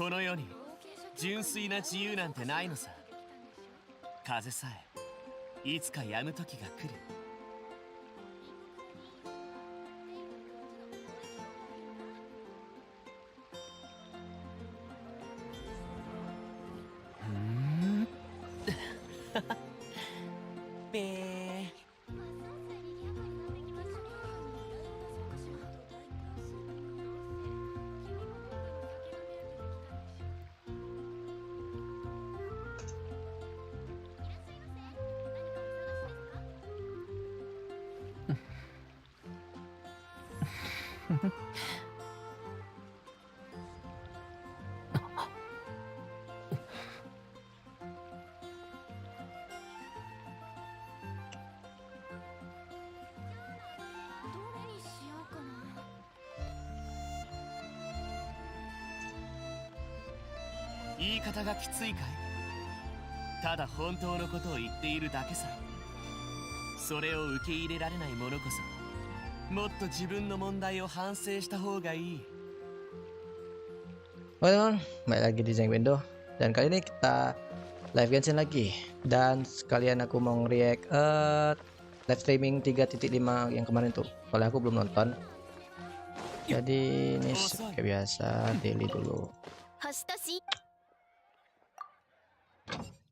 この世に純粋な自由なんてないのさ。風さえいつか止む時が来る。べー。言い方がきついかい？ただ本当のことを言っているだけさ。それを受け入れられない者こそもっと自分の問題を反省した方がいい。 Oke teman, balik lagi di channel Indo. Dan kali ini kita live Genshin lagi. Dan sekalian aku mau nge-react live streaming 3.5 yang kemarin tuh. Soalnya aku belum nonton. Jadi ini kayak biasa daily dulu.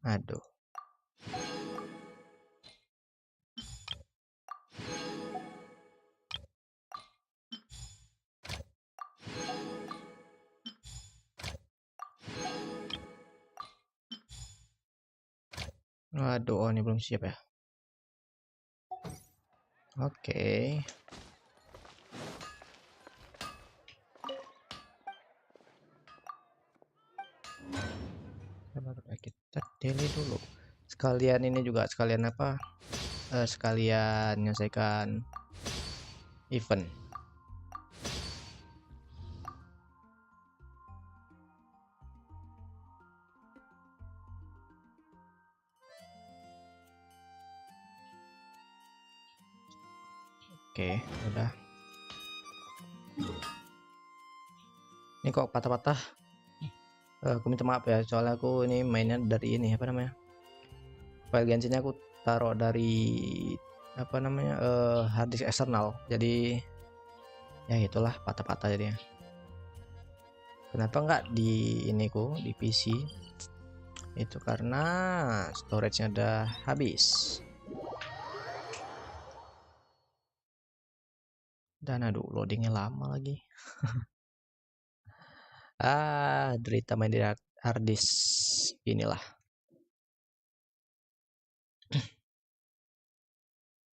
Aduh. Waduh, oh ini belum siap ya. Oke. Kita daily dulu. Sekalian ini juga sekalian apa? Sekalian menyelesaikan event. Oke, udah. Ini kok patah-patah? Aku minta maaf ya, soalnya aku ini mainnya dari ini apa namanya? File Genshin-nya aku taruh dari apa namanya? Hard disk eksternal. Jadi ya itulah patah-patah jadinya. Kenapa nggak di ini di PC? Itu karena storage-nya udah habis. Dan aduh, loadingnya lama lagi. Derita main di hard disk inilah.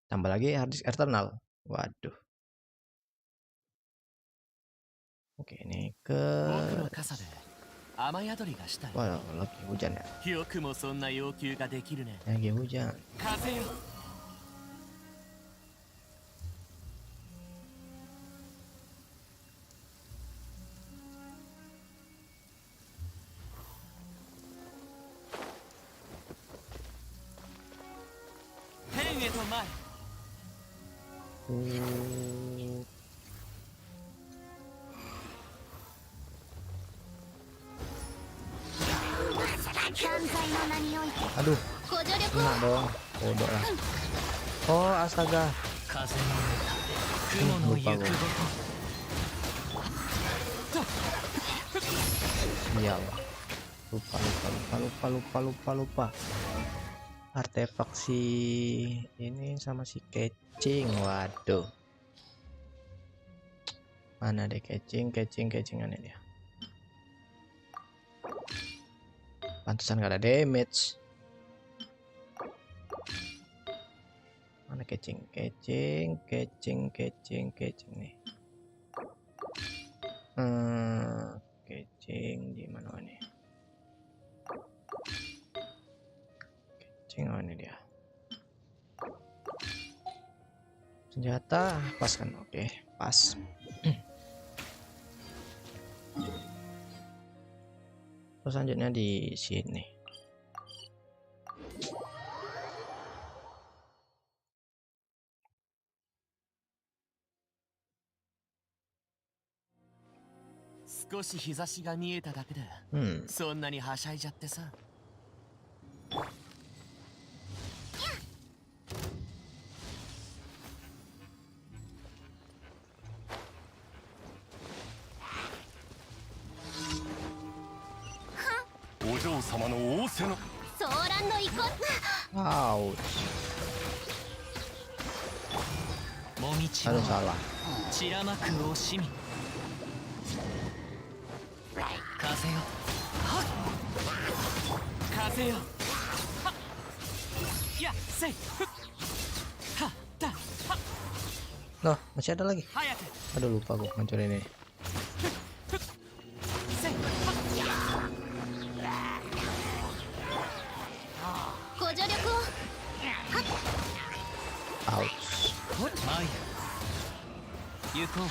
Tambah lagi hard disk eksternal. Waduh. Oke, ini ke waduh, lagi hujan ya. Lagi hujan. Aduh, kena dong, bodoh lah. Oh astaga, lupa gue. Sial, lupa. Artefak si ini sama si catching, waduh. Mana deh catchingannya dia. Pantesan gak ada damage. Mana catching nih. Catching di mana nih? Catching, oh ini dia. Senjata pas kan? Oke, pas. Terus selanjutnya di sini. 少し日差しが見えただけで、そんなにはしゃいじゃってさ。お嬢様の仰せのソーランの遺骨。Wow. もみちを Aduh salah. 散らまく惜しみ。風よ、はっ風よ、はっやっせい、ふっはっだ、はっ Loh, masih ada lagi. 早く Aduh lupa gua ngancurin ini. せい、はっご助力を。 Ouch. ほっまい行こう。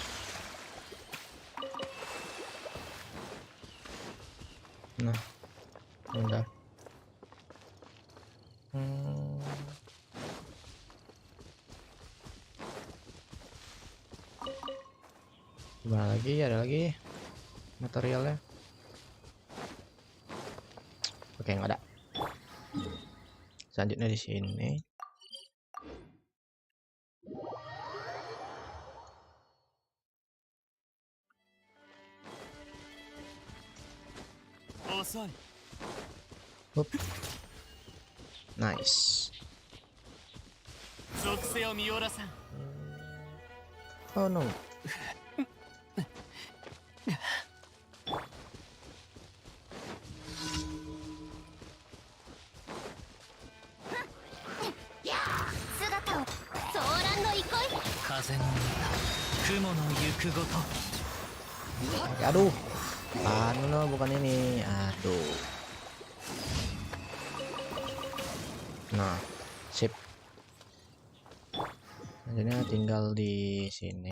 Nah, udah. Gimana lagi? Ada lagi materialnya? Oke, nggak ada. Selanjutnya di sini. Osoi. Hup. Nice. 属性を見下ろさん。 Oh no. 姿を。ソーランの憩い。風の雲の行くごと。 Aduh. Anu no, bukan ini. Aduh. Nah, sip. Selanjutnya tinggal di sini.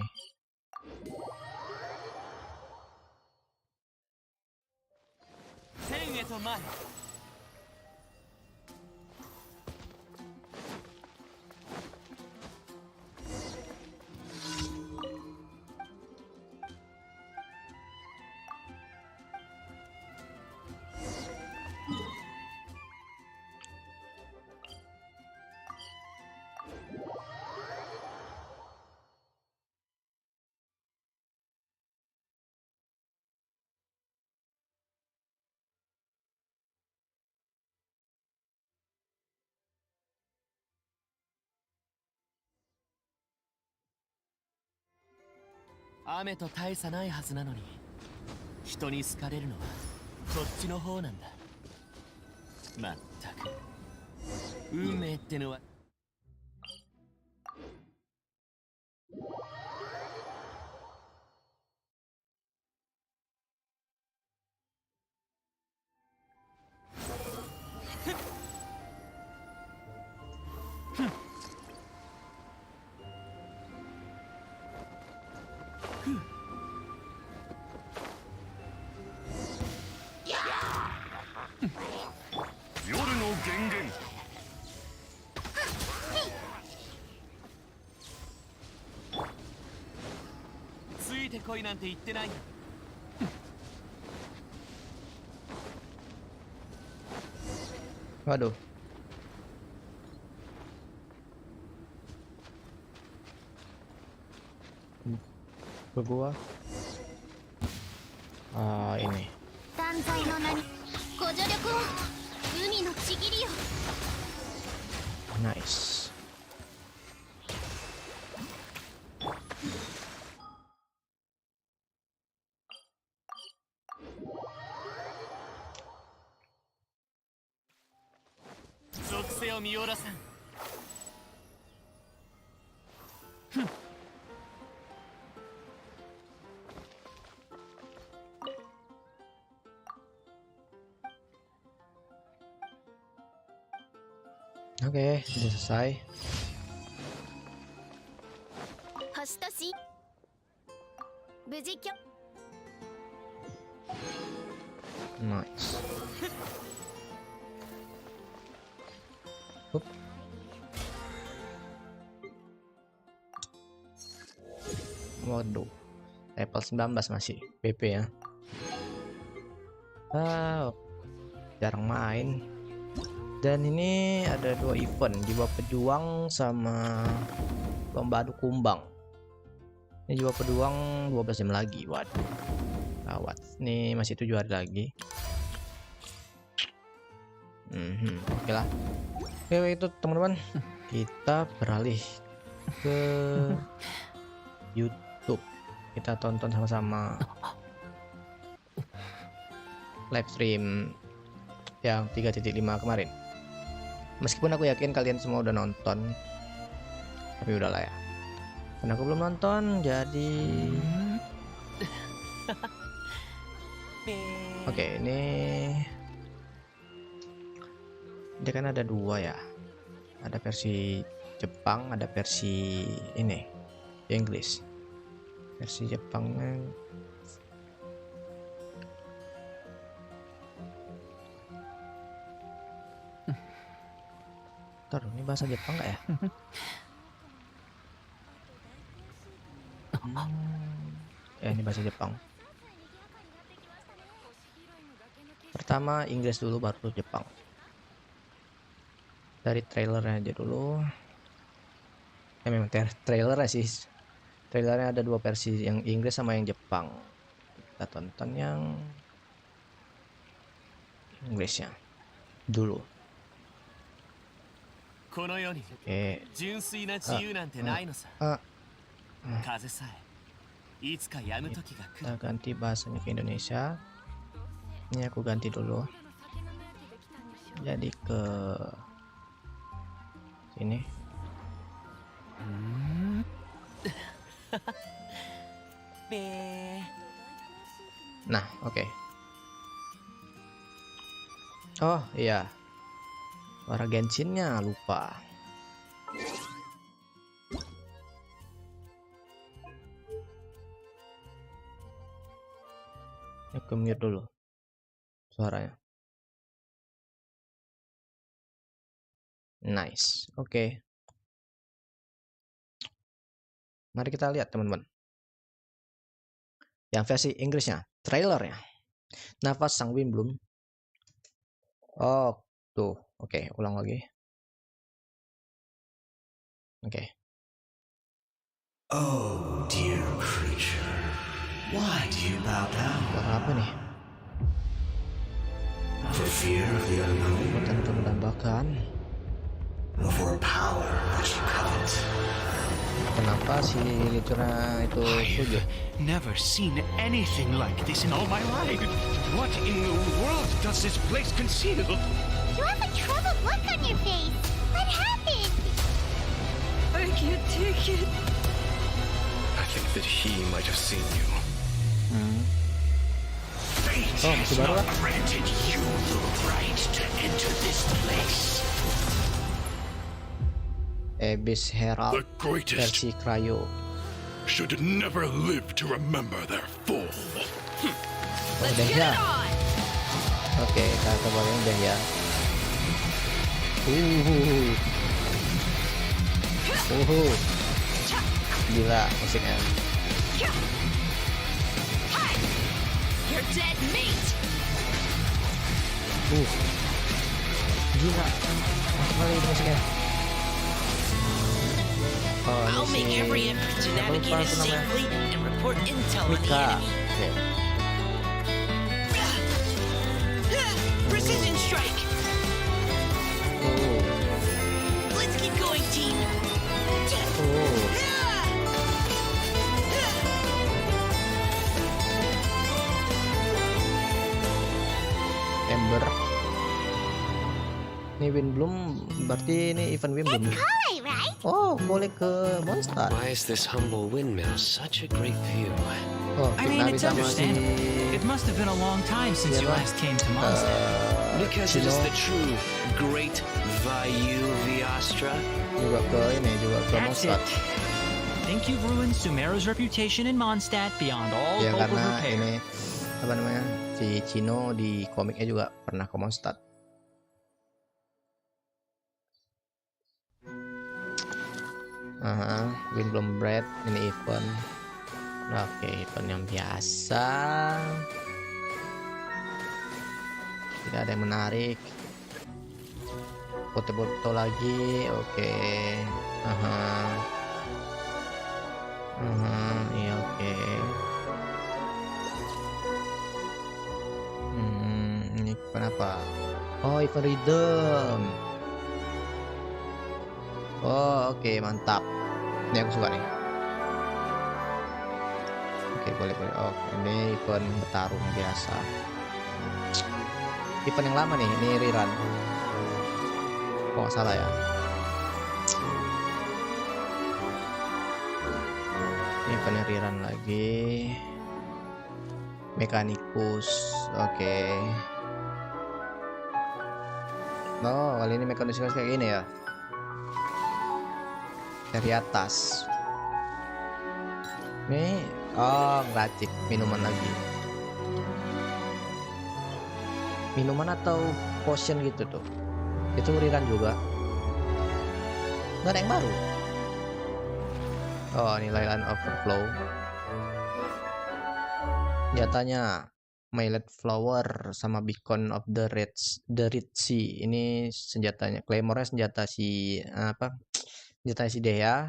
Ameと大差ないはずなのに、人に好かれるのはこっちの方なんだ。まったく運命ってのは。夜の源源。ついてこいなんて言ってないよ。 Waduh. Ke gua. Ini. 断罪の名にご助力を。海のちぎりよ。 Nice. Oke, udah selesai. 星とし無事きょ。 Nice. Hup. Waduh, level 19 masih BP ya. Jarang main. Dan ini ada 2 event, jiwa pejuang sama lomba adu kumbang. Ini jiwa pejuang 12 jam lagi. Waduh, gawat. Ini masih 7 hari lagi. Oke lah. Oke, itu teman-teman, kita beralih ke YouTube. Kita tonton sama-sama live stream yang 3.5 kemarin. Meskipun aku yakin kalian semua udah nonton, tapi udahlah ya. Karena aku belum nonton, jadi oke, ini dia kan ada 2 ya. Ada versi Jepang, ada versi ini Inggris. Versi Jepangnya Taruh, ini bahasa Jepang nggak ya? Ini bahasa Jepang. Pertama Inggris dulu, baru Jepang. Dari trailernya aja dulu. Memang trailernya sih. Trailernya ada 2 versi, yang Inggris sama yang Jepang. Kita tonton yang Inggrisnya dulu. この世に純粋な自由なんてないのさ。風さえいつか止む時が来る。 Kita ganti bahasanya ke Indonesia. Ini aku ganti dulu. Jadi ke sini. Nah, oke. Oh iya, suara Genshinnya lupa. Aku mute dulu suaranya. Nice, oke. Mari kita lihat teman-teman. Yang versi Inggrisnya, trailernya. Nafas sang Wimblum. Oh, tuh. Oke, ulang lagi. Oke. Oh, dear creature, why do you bow down? Suara apa nih? For fear of the unknown, Tentu mendambakan. for power that you covet. Kenapa si liturnya itu setuju? Never seen anything like this in all my life. What in the world does this place conceal? You have a troubled look on your face. What happened? I can't take it. I think that he might have seen you. Fate Oh, has masih baru not lah. granted you the right to enter this place. Abyss Herald The greatest versi Cryo. should never live to remember their fall. Oh, udah ya. Oke, kita coba udah ya. Gila musiknya. You're dead meat. Gila. Mantap kali musiknya. Oh, I'll make ini every si effort to siapa lupa navigate it aku namanya. safely and report intel on the Mika. enemy. Oke. Precision strike. Oh. Let's keep going, team. Oh. Ember. Ini Windbloom, berarti ini event Windbloom. Hi, right? Oh, boleh ke monster. Why is this humble windmill such a great view? Oh, I mean, kita it's bisa masih understandable. It must have been a long time since you last came to Mondstadt. Because it is the true great Vayu Viastra. juga ke ini juga ke That's it. monster. Think you've ruined Sumeru's reputation in Mondstadt beyond all Ya hope of karena repair. ini apa namanya, si Chino di komiknya juga pernah ke Mondstadt. Windbloom Bread ini event. Oke, event yang biasa. Tidak ada yang menarik. Foto-foto lagi. Oke. Iya, oke. Ini kenapa? Oh, event redeem. Oh, oke, mantap. Ini aku suka nih. Oke, boleh. Oh, ini event bertarung biasa. Event yang lama nih, ini rerun. Oh, nggak salah ya. Ini event yang rerun lagi. Mekanikus. Oke. Oh, kali ini mekanikus kayak gini ya. Dari atas. Ini ngeracik minuman lagi. Minuman atau potion gitu tuh. Itu rerun juga. Nggak ada yang baru. Oh, ini Leyland Overflow. Senjatanya Mailet Flower sama Beacon of the Red Sea. Ini senjatanya. Claymore-nya senjata si apa? Senjata si Dea.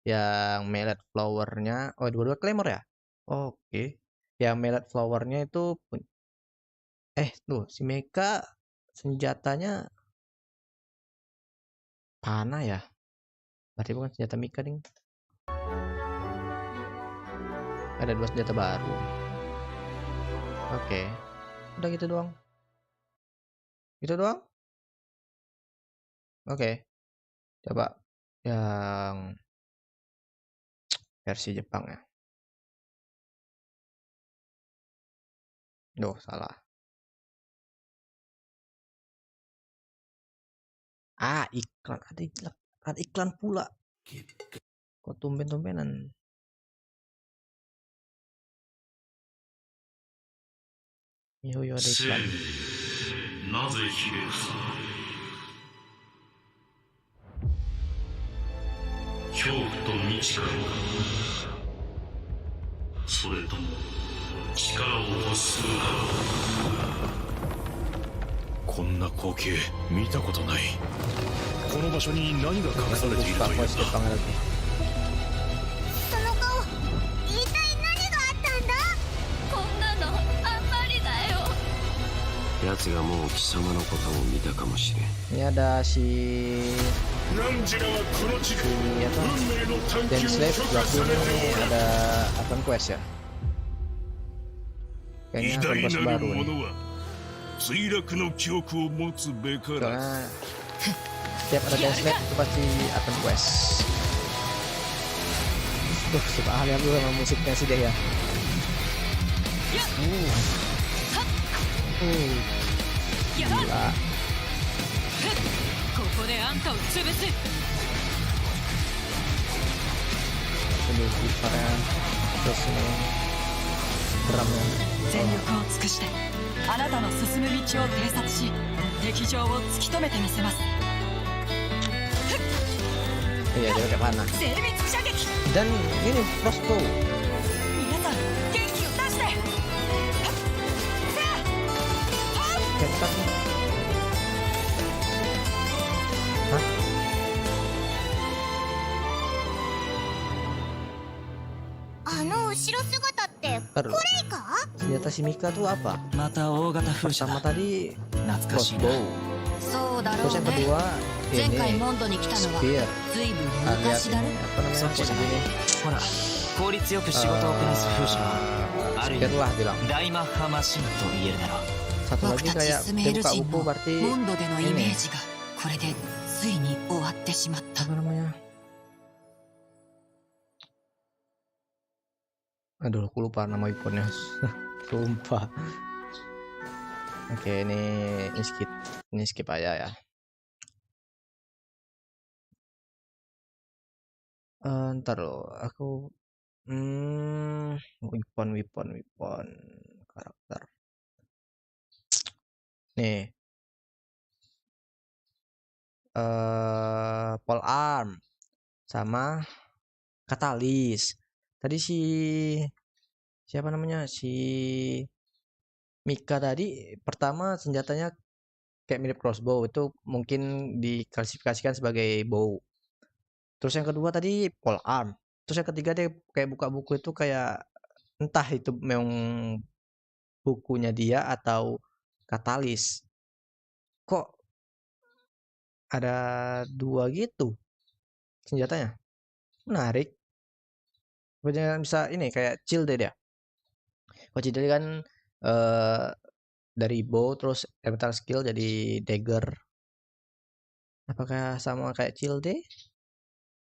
Yang Mailet Flower-nya, oh dua-dua Claymore ya? Oke. Yang Mailet Flower-nya itu tuh si Mecha senjatanya panah ya? Berarti bukan senjata Mecha ding. Ada 2 senjata baru. Oke. Udah gitu doang. Gitu doang? Oke. Coba yang versi Jepang ya. Duh, salah. Iklan. Ada iklan pula. Kok tumben-tumbenan? Yo, ada iklan. Lagi. その顔一体何があったんだ。こんなのあんまりだよ。奴がもう貴様のことを見たかもしれん。 Ini ada si Dan Slave ini ada akun quest ya. Kayaknya akun quest baru nih. Soalnya setiap ada Dan Slave itu pasti akun quest. Duh, suka lihat dulu sama musiknya sih deh ya. Gila. ここであんたを潰す。 Aduh, gitarnya terus ini drumnya. 全力を尽くしてあなたの進む道を偵察し敵情を突き止めてみせます。 Iya, dia pakai panah. 精密射撃。 Dan ini crossbow. 皆さん元気を出して。さあ、はっ。 Ketat nih. Hah? Senjata si Mika tuh apa? また大型風車 Pertama だ。 tadi 懐かしいな。 crossbow. そうだろ Terus う yang ね。 kedua 前回 ini モンドに来たのは spear. ずいぶん Alias 昔だろ。 ini apa namanya? そっちじゃない。 Ini ほら、効率よく仕事をこなす風車はある意 spear 味 lah bilang. 大マッハマシンと言えるだろう。 Satu 僕 lagi たち kayak スメール dia buka 人 buku の berarti モンドでのイメ ini ージがこれでついに終わってしまった。 apa namanya? Aduh, aku lupa nama ikonnya. Sumpah. Oke, ini skip aja ya. Ntar loh, aku weapon karakter. Nih. Pole arm sama katalis. Tadi siapa namanya? Si Mika tadi pertama senjatanya kayak mirip crossbow, itu mungkin diklasifikasikan sebagai bow. Terus yang kedua tadi pole arm. Terus yang ketiga dia kayak buka buku itu kayak entah itu memang bukunya dia atau katalis. Kok ada dua gitu senjatanya? Menarik. Sebenarnya bisa ini kayak shield dia. Kalau shield kan dari bow terus elemental skill jadi dagger. Apakah sama kayak shield?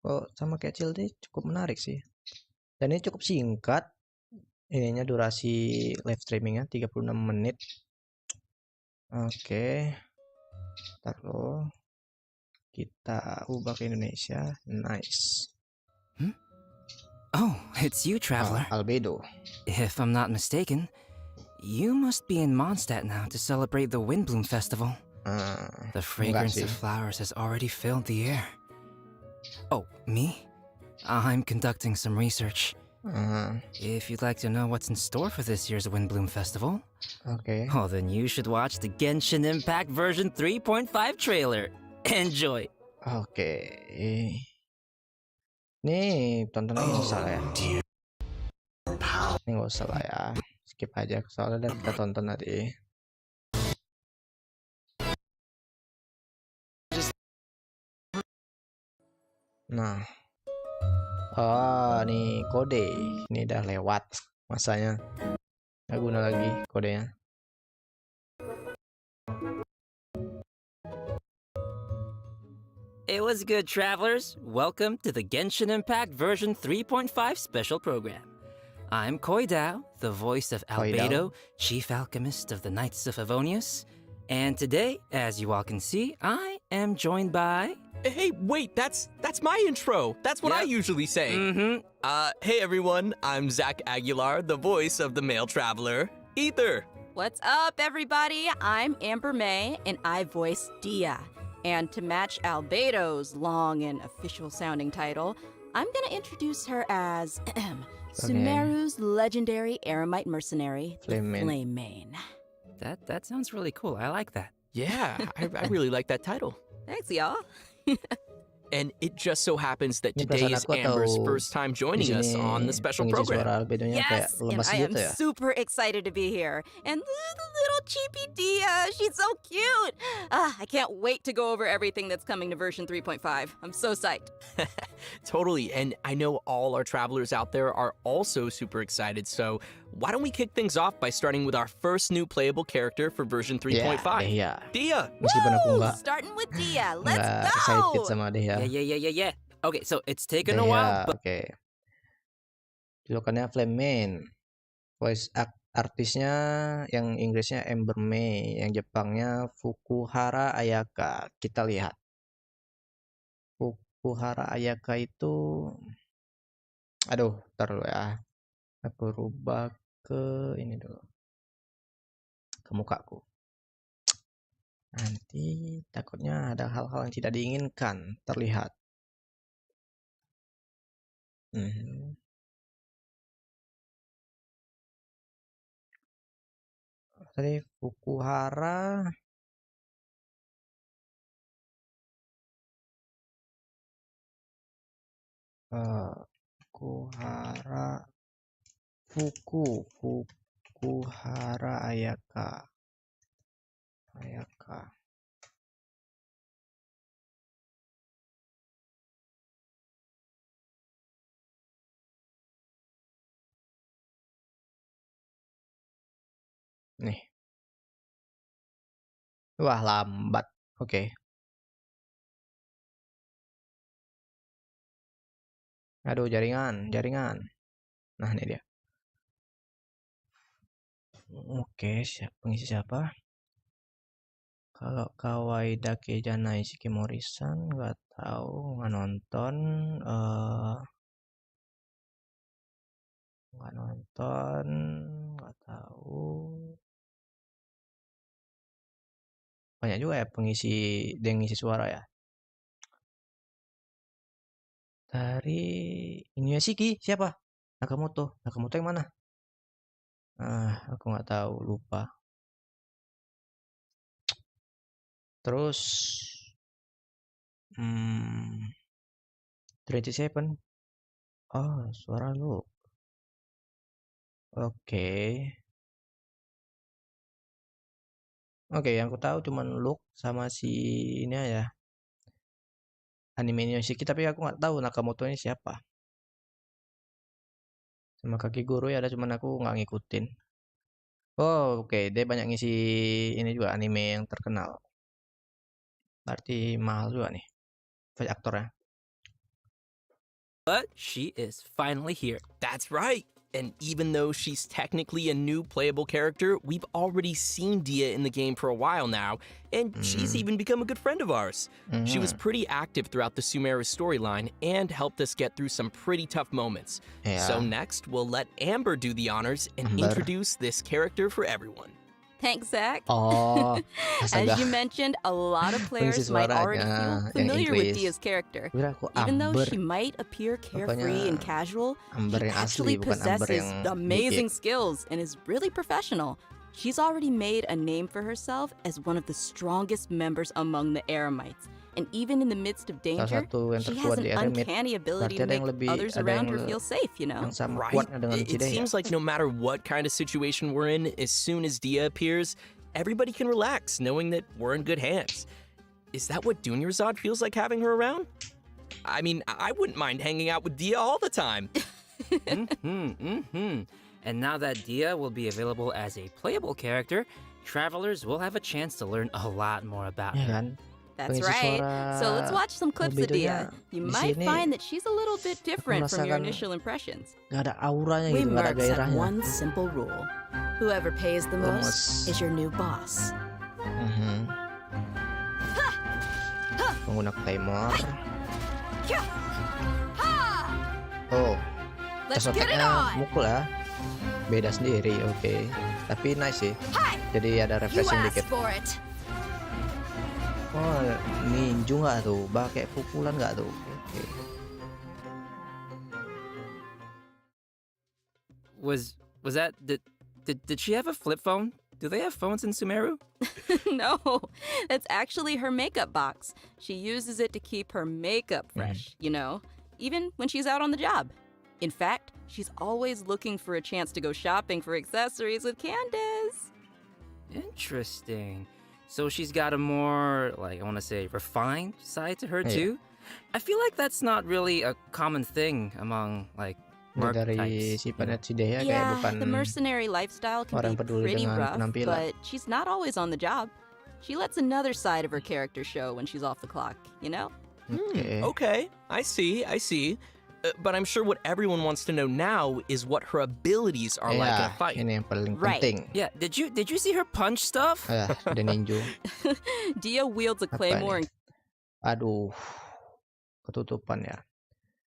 Oh, sama kayak shield cukup menarik sih. Dan ini cukup singkat. Ininya durasi live streamingnya 36 menit. Oke. Taruh. Kita ubah ke Indonesia. Nice. Oh, it's you, traveler. Albedo. If I'm not mistaken, you must be in Mondstadt now to celebrate the Windbloom Festival. The fragrance of flowers has already filled the air. Oh, me? I'm conducting some research. If you'd like to know what's in store for this year's Windbloom Festival, okay. Oh, then you should watch the Genshin Impact version 3.5 trailer. Enjoy. Okay. Nih, tonton aja susah ya. Ini nggak usah lah ya. Skip aja soalnya kita tonton tadi. Nah. Oh, nih kode. Ini udah lewat masanya. Nggak guna lagi kodenya. It was good, travelers. Welcome to the Genshin Impact version 3.5 special program. I'm Koidao, the voice of Albedo, chief alchemist of the Knights of Favonius. And today, as you all can see, I am joined by... Hey, wait, that's my intro. That's what I usually say. Hey everyone, I'm Zach Aguilar, the voice of the male traveler, Ether. What's up, everybody? I'm Amber May, and I voice Dia. And to match Albedo's long and official-sounding title, I'm gonna introduce her as Sumeru's legendary Aramite mercenary, Flame Mane. That sounds really cool. I like that. Yeah, I really like that title. Thanks, y'all. And it just so happens that today is Amber's first time joining us on the special program. Yes, and I am super excited to be here. And the little cheapy Dia, she's so cute. I can't wait to go over everything that's coming to version 3.5. I'm so psyched. Totally, and I know all our travelers out there are also super excited, so why don't we kick things off by starting with our first new playable character for version 3.5? Dia! Woo! Starting with Dia, let's go! Excited sama Dia. Yeah. Okay, so it's taken a while, but... Okay. Julukannya Flame Mane. Voice artisnya yang Inggrisnya Amber May, yang Jepangnya Fukuhara Ayaka. Kita lihat. Fukuhara Ayaka itu... Aduh, ntar dulu ya. Aku rubah ke ini dulu. Ke mukaku. Nanti takutnya ada hal-hal yang tidak diinginkan terlihat. Tadi Fukuhara Fukuhara Ayaka. Nih. Wah, lambat. Oke. Aduh, jaringan. Nah, ini dia. Oke, pengisi siapa? Kalau Kawaii Dake Janai Shikimori-san nggak tahu, nggak nonton, nggak tahu. Banyak juga ya pengisi yang ngisi suara ya. Dari Inuashiki siapa? Nakamoto yang mana? Aku nggak tahu, lupa. Terus 27. Oh, suara lu. Oke. Oke, yang aku tahu cuman Luke sama si ini ya. Anime Shiki, tapi aku nggak tahu Nakamoto ini siapa. Sama kaki guru ya ada, cuman aku nggak ngikutin. Oh, oke, dia banyak ngisi ini juga anime yang terkenal. Berarti mahal juga nih voice aktornya. But she is finally here. That's right. And even though she's technically a new playable character, we've already seen Dia in the game for a while now, and she's even become a good friend of ours. She was pretty active throughout the Sumeru storyline and helped us get through some pretty tough moments. So next, we'll let Amber do the honors and introduce this character for everyone. Thanks, Zach. Oh, as you mentioned, a lot of players might already feel familiar with Dia's character. Even though she might appear carefree and casual, she actually possesses amazing skills and is really professional. She's already made a name for herself as one of the strongest members among the Eremites. And even in the midst of danger, she has an uncanny ability to make others around her feel safe, you know? Right? It seems like no matter what kind of situation we're in, as soon as Dia appears, everybody can relax knowing that we're in good hands. Is that what Dunyarzad feels like having her around? I mean, I wouldn't mind hanging out with Dia all the time. And now that Dia will be available as a playable character, travelers will have a chance to learn a lot more about her. That's right. So let's watch some clips of Dia. You might find that she's a little bit different from your initial impressions. Gak ada auranya We gitu, gak ada mercs have gairahnya. one simple rule. Whoever pays the most is your new boss. Menggunakan timer. Oh, esotnya mukul ya. Beda sendiri, oke. Tapi nice sih. Jadi ada refreshing dikit. Oh, ninju nggak tuh? Pakai pukulan nggak tuh? Oke. Was that did she have a flip phone? Do they have phones in Sumeru? No, that's actually her makeup box. She uses it to keep her makeup fresh, you know, even when she's out on the job. In fact, she's always looking for a chance to go shopping for accessories with Candace. Interesting. So she's got a more, like, I want to say, refined side to her too? I feel like that's not really a common thing among, like, Dari types. si Panetsude ya, kayak bukan the mercenary lifestyle can be pretty rough, but she's not always on the job. She lets another side of her character show when she's off the clock, you know? Okay, I see. But I'm sure what everyone wants to know now is what her abilities are like in a fight. Ini yang paling penting. Yeah, did you see her punch stuff? Ada ninju. Dia wields a claymore. Aduh, ketutupan ya.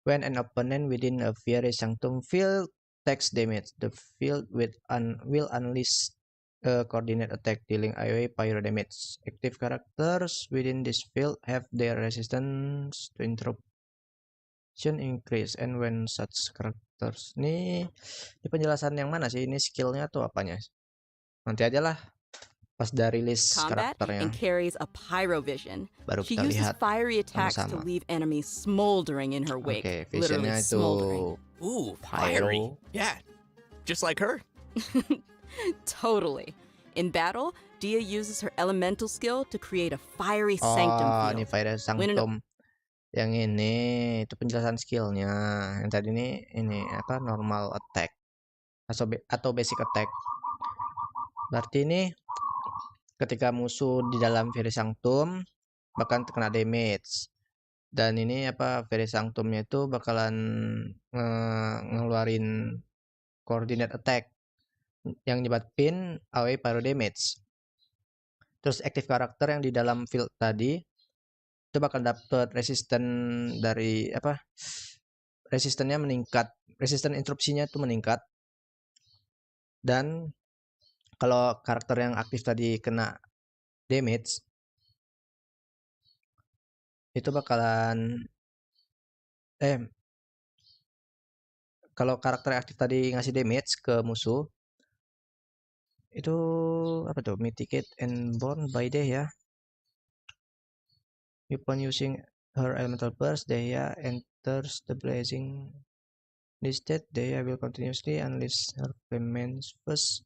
When an opponent within a fiery sanctum field takes damage, the field will unleash a coordinate attack dealing AoE pyro damage. Active characters within this field have their resistance to interruption increase, and when such characters. Ini penjelasan yang mana sih? Ini skillnya atau apanya? Nanti aja lah pas dari list karakternya. And carries a pyrovision. Baru She kita uses lihat fiery attacks to leave enemies smoldering in her wake. Oke, Literally visionnya itu smoldering. Ooh, fiery. Yeah, just like her. Totally. In battle, Dia uses her elemental skill to create a fiery sanctum field. Ini fiery sanctum. Yang ini itu penjelasan skillnya. Yang tadi ini apa, normal attack atau basic attack. Berarti ini ketika musuh di dalam Fiery Sanctum bakalan terkena damage. Dan ini apa, Fiery Sanctumnya itu bakalan ngeluarin coordinate attack yang nyebabin AoE pyro damage. Terus active karakter yang di dalam field tadi itu bakal dapet resisten dari apa, resistennya meningkat, resisten interupsinya itu meningkat. Dan kalau karakter yang aktif tadi kena damage itu bakalan kalau karakter aktif tadi ngasih damage ke musuh itu apa tuh, mitigate and burn by day ya. Upon using her elemental burst, Dea enters the blazing. This state, Dea will continuously unleash her flame's burst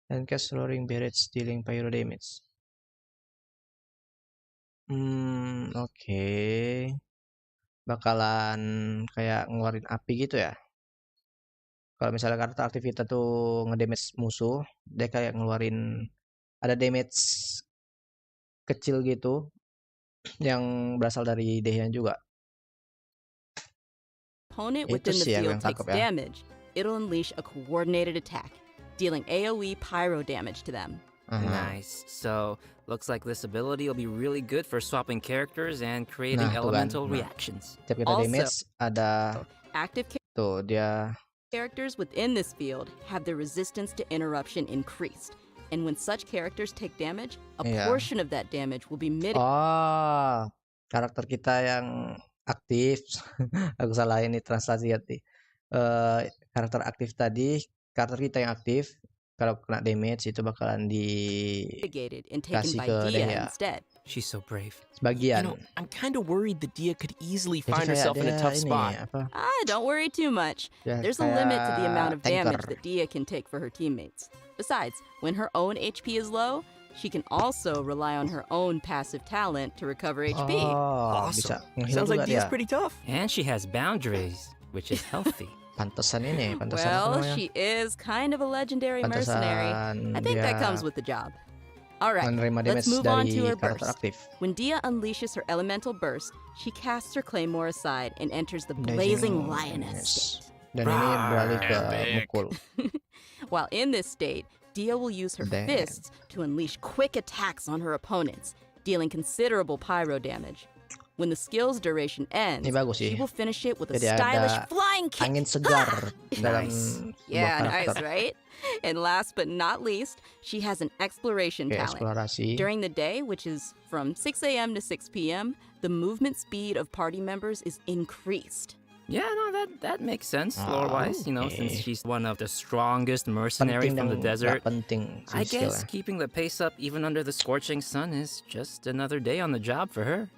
and cast roaring barrage, dealing pyro damage. Oke. Bakalan kayak ngeluarin api gitu ya. Kalau misalnya karakter aktivitas tuh ngedamage musuh, dia kayak ngeluarin ada damage kecil gitu yang berasal dari Dehian juga. Opponent Itu within the sih yang field takes tangkap ya. damage, it'll unleash a coordinated attack, dealing AoE pyro damage to them. Nice. So, looks like this ability will be really good for swapping characters and creating Nah, tuh kan. elemental Nah, reactions. Setiap kita Also, damage ada Active tuh dia characters within this field have their resistance to interruption increased. And when such characters take damage, a Iya. portion of that damage will be mitigated. Oh, karakter kita yang aktif. Aku salah ini translasi tadi. Karakter aktif tadi, karakter kita yang aktif kalau kena damage itu bakalan Mitigated and taken dikasih by ke Dia Dea. instead. She's so brave. Sebagian. I'm kind of worried that Dia could easily Jadi find kayak herself in a dia tough ini spot. apa? Don't worry too much. Ya, There's a limit to the amount of kayak damage tanker. that Dia can take for her teammates. Besides, when her own HP is low, she can also rely on her own passive talent to recover HP. Oh, Awesome. bisa nge-heal Sounds like juga Dia's dia. pretty tough. And she has boundaries, which is healthy. Pantesan ini, pantesan apa Well, namanya? she is kind of a legendary mercenary. Pantesan I think that dia comes with the job. All right, menerima let's damage move on dari to her karakter burst. aktif. When Dia unleashes her elemental burst, she casts her claymore aside and enters the Blazing blazing lioness state. Dan ini beralih ke Epic. mukul. While in this state, Dia will use her Damn. fists to unleash quick attacks on her opponents, dealing considerable pyro damage. When the skill's duration ends, Ini bagus she sih. will finish it with a Jadi stylish ada flying kick. angin segar dalam Nice. sebuah Yeah, nice, karakter. right? And last but not least, she has an exploration Oke, talent. eksplorasi. During the day, which is from 6 a.m. to 6 p.m., the movement speed of party members is increased. Yeah, no, that makes sense, lore-wise, you know, since okay. she's one of the strongest mercenary Penting from dan the desert. nggak penting I sih guess skillnya. keeping the pace up even under the scorching sun is just another day on the job for her.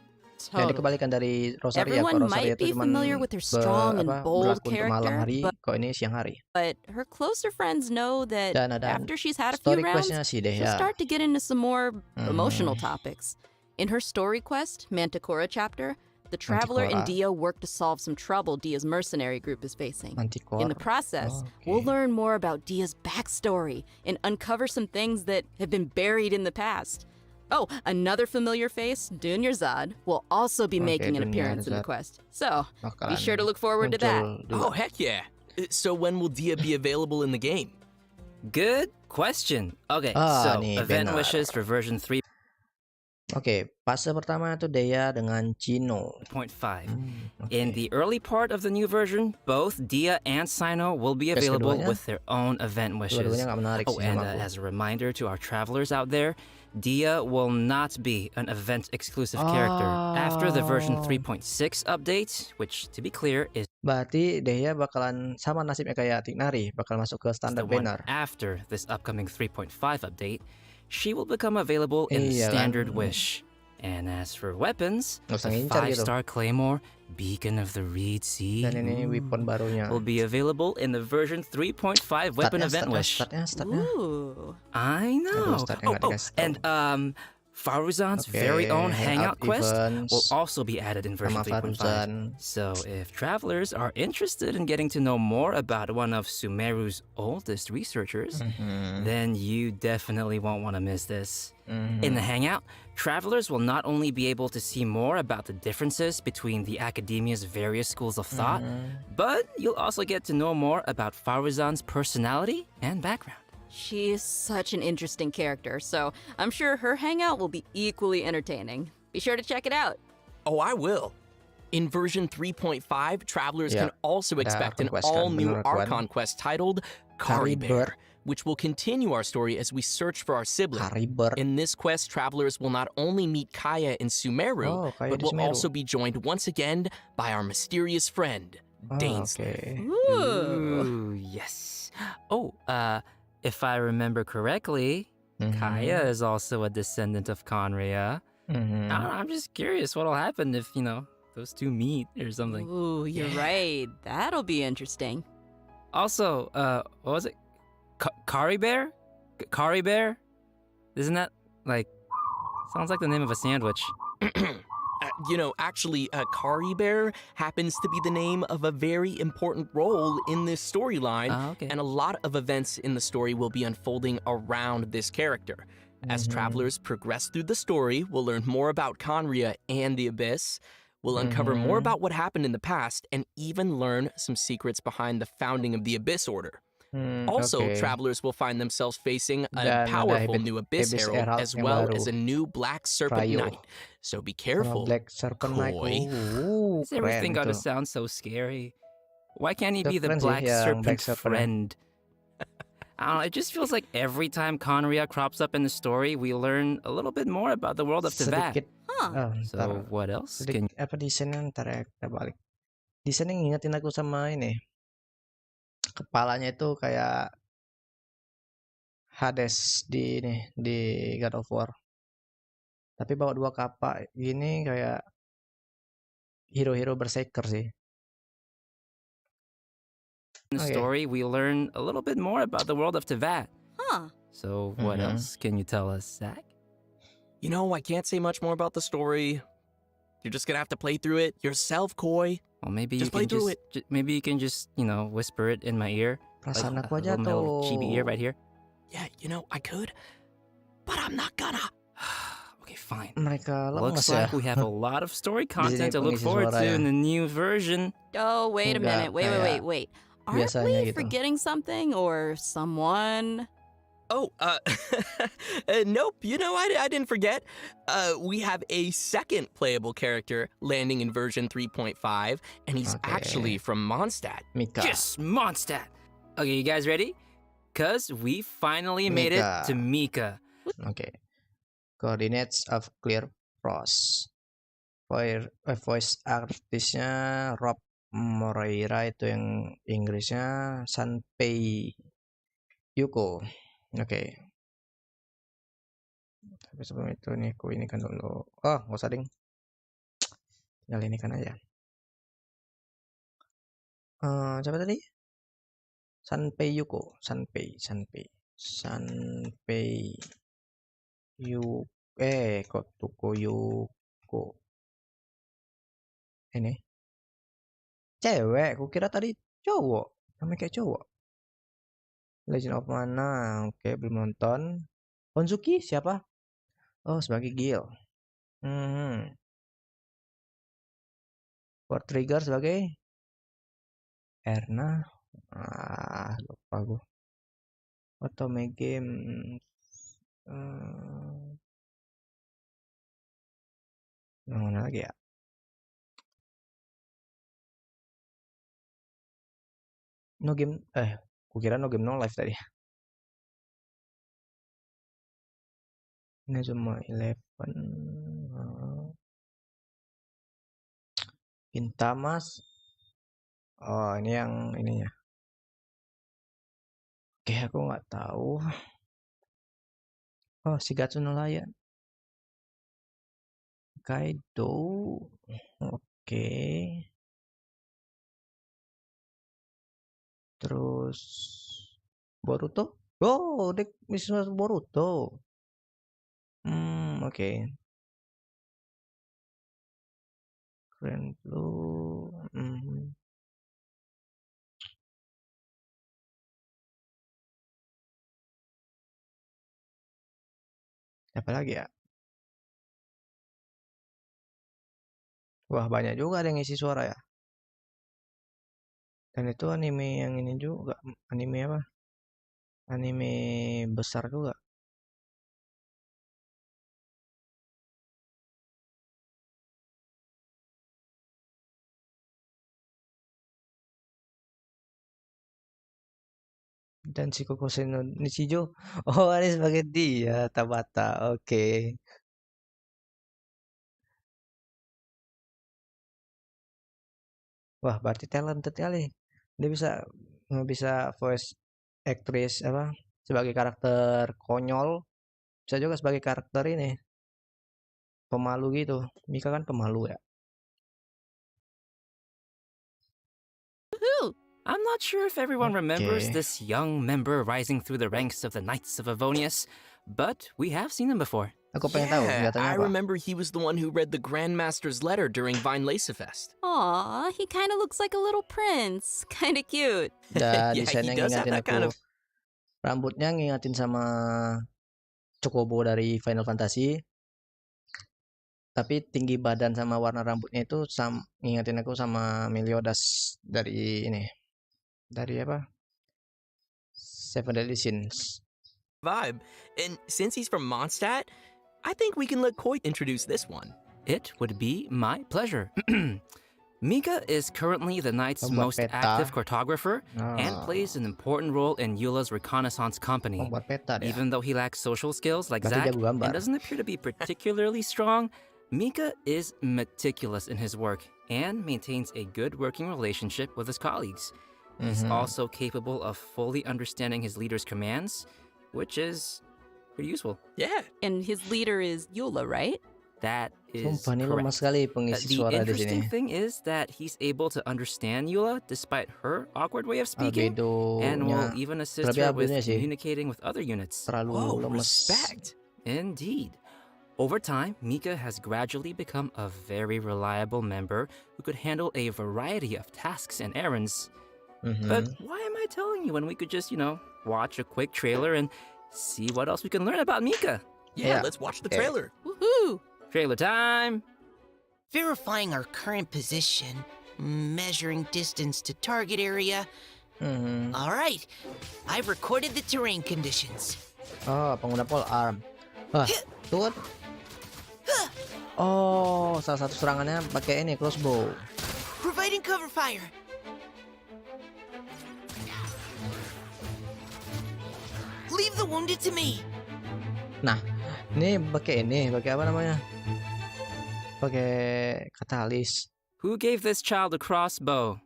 Jadi Totally. kebalikan dari Rosaria. Everyone Kalau Rosaria might itu be cuman familiar with her strong and bold berlaku untuk malam character, hari, kok ini siang hari. but her closer friends know that Dan ada after she's had a few story rounds, questnya sih deh she'll ya. start to get into some more emotional topics. In her story quest, Manticora chapter, the traveler and Manticora. Dia work to solve some trouble Dia's mercenary group is facing. Manticora. In the process, we'll learn more about Dia's backstory and uncover some things that have been buried in the past. Oh, another familiar face, Dunyarzad, will also be making an appearance in the Dunyarzad. quest. So, be Bakalan sure to look forward to that. muncul juga. Oh, heck yeah. So when will Dia be available in the game? Good question. Okay, Ah, so nih, event benar. wishes for version 3.5. Oke, fase pertama itu Dea dengan Chino. In the early part of the new version, both Dia and Sino will be available keduanya? with their own event wishes. Dua-duanya nggak menarik Oh, sih and sama aku. as a reminder to our travelers out there, Dia will not be an event-exclusive character after the version 3.6 update, which, to be clear, is Berarti Dea bakalan sama nasibnya kayak Tignari, bakal masuk ke the standar one banner. after this upcoming 3.5 update. She will become available in the Iya kan? standard wish. And as for weapons, Nggak usah the ngincar gitu. 5-star Claymore, Beacon of the Reed Sea, Dan ini weapon barunya. will be available in the version 3.5 weapon event wish. Statnya. Ooh. I know. statnya nggak dikasih tahu. And Faruzan's Oke, very own hangout quest events will also be added in version sama 3.5. Faruzan. So if travelers are interested in getting to know more about one of Sumeru's oldest researchers, then you definitely won't want to miss this. In the hangout, travelers will not only be able to see more about the differences between the academia's various schools of thought, but you'll also get to know more about Faruzan's personality and background. She is such an interesting character, so I'm sure her hangout will be equally entertaining. Be sure to check it out. Oh, I will. In version 3.5, travelers Yeah, can also ada expect an Archon quest kan, all-new bener, Archon. Archon quest titled Caribert, Caribert. which will continue our story as we search for our sibling. Caribert. In this quest, travelers will not only meet Kaya in Sumeru, Oh, Kaya but di will Sumeru. also be joined once again by our mysterious friend, Dainsleif. Oke. Ooh, yes. Oh, if I remember correctly, Kaya is also a descendant of Conria. I'm just curious what'll happen if, those two meet or something. Ooh, you're right. That'll be interesting. Also, what was it? Kari Bear? Kari Bear? Isn't that, sounds like the name of a sandwich. Actually, Kari Bear happens to be the name of a very important role in this storyline, okay. and a lot of events in the story will be unfolding around this character. As travelers progress through the story, we'll learn more about Conria and the Abyss. We'll uncover more about what happened in the past, and even learn some secrets behind the founding of the Abyss Order. Also, travelers will find themselves facing a powerful new Abyss Herald, as well as a new Black Serpent Knight. So be careful, Black Serpent Knight. Koi. Is everything gotta sound so scary? Why can't he be the Keren sih Black yang Black Serpent Serpent. friend? I don't know, it just feels like every time Conria crops up in the story, we learn a little bit more about the world of Teyvat. Sedikit. So what else? Apa desainnya ntar ya kita balik. Desainnya ngingetin aku sama ini. Kepalanya itu kayak Hades di God of War. Tapi bawa 2 kapak gini kayak hero-hero berserker sih. In the story, we learn a little bit more about the world of Teyvat. So what else can you tell us, Zach? I can't say much more about the story. You're just gonna have to play through it yourself, Koi. Well, maybe just you play can through it. Maybe you can just, whisper it in my ear. Perasaan Like, aku aja my little chibi ear tuh. right here. Yeah, I could, but I'm not gonna. Okay, fine. Mereka Looks lemes ya. like we have a lot of story Di sini content to look pengisi forward to suaranya. in the new version. Oh, wait a Enggak minute. kayak Wait. Aren't biasanya we gitu. forgetting something or someone? Oh, nope. I didn't forget. We have a second playable character landing in version 3.5, and he's actually from Mondstadt. Mika. Yes, Mondstadt. Okay, you guys ready? Cause we finally made it to Mika. Okay. Coordinates of Clear Frost. Voice artisnya Rob Moreira, itu yang Inggrisnya Sanpei Yuko. Oke. Tapi sebelum itu nih aku ini kan dulu. Oh, nggak usah ding. Tinggal ini kan aja. Siapa tadi? Sanpei Yuko. Sanpei Yuko. Kok Tuko Yuko. Ini cewek, aku kira tadi cowok. Namanya kayak cowok. Legend of Mana. Oke, belum nonton. Honzuki siapa? Oh, sebagai Gil. War Trigger sebagai Erna. Lupa gue. Otome Game. Yang mana lagi ya? No Game. Kukira No Game No Life tadi. Ini cuma 11. Pintamas. Oh, ini yang ininya. Oke, aku nggak tahu. Oh, Shigatsu no Lion. Kaido. Oke. Terus Boruto. Oh, dek Miss Boruto. Oke. Keren Blue. Apa lagi ya? Wah, banyak juga ada yang ngisi suara ya. Dan itu anime yang ini juga. Anime apa? Anime besar juga. Dan si Kokosei no Nichijo. Oh, ini sebagai dia Tabata. Oke. Wah, berarti talented kali. Dia bisa voice actress apa? Sebagai karakter konyol. Bisa juga sebagai karakter ini. pemalu gitu. Mika kan pemalu ya. Woohoo! I'm not sure if everyone remembers Okay. this young member rising through the ranks of the Knights of Avonius, but we have seen him before. Aku pengen tahu Yeah, senjatanya I apa. remember he was the one who read the Grandmaster's letter during Vine Fest. Aw, he kind of looks like a little prince. Kind of cute. Dan Yeah, desainnya he does have ngingatin that aku. kind of- Rambutnya ngingatin sama Chocobo dari Final Fantasy. Tapi tinggi badan sama warna rambutnya itu ngingatin aku sama Meliodas dari ini. Dari apa? Seven Deadly Sins. Vibe. And since he's from Mondstadt, I think we can let Koi introduce this one. It would be my pleasure. Mika is currently the Knight's most active cartographer and plays an important role in Eula's reconnaissance company. Pembuat peta dia. Even though he lacks social skills like Berarti Zack jago gambar. and doesn't appear to be particularly strong, Mika is meticulous in his work and maintains a good working relationship with his colleagues. He's also capable of fully understanding his leader's commands, which is pretty useful. Yeah. And his leader is Eula, right? That is Sumpah ini lemah correct. sekali The pengisi suara di interesting sini. thing is that he's able to understand Eula despite her awkward way of speaking, and will Albedo-nya even assist terlebih her with albedonya sih communicating with other units. terlalu Whoa, lemes. respect. Indeed. Over time, Mika has gradually become a very reliable member who could handle a variety of tasks and errands. But why am I telling you when we could just, watch a quick trailer and see what else we can learn about Mika? Yeah, Yeah. let's watch the trailer. Woohoo! Trailer time! Verifying our current position, measuring distance to target area. All right, I've recorded the terrain conditions. Oh, pengguna pole arm. Wah, tuh kan. Oh, salah satu serangannya pakai ini crossbow. Providing cover fire. Leave the wounded to me. Nah, ini pakai apa namanya? Pakai katalis. Who gave this child a crossbow?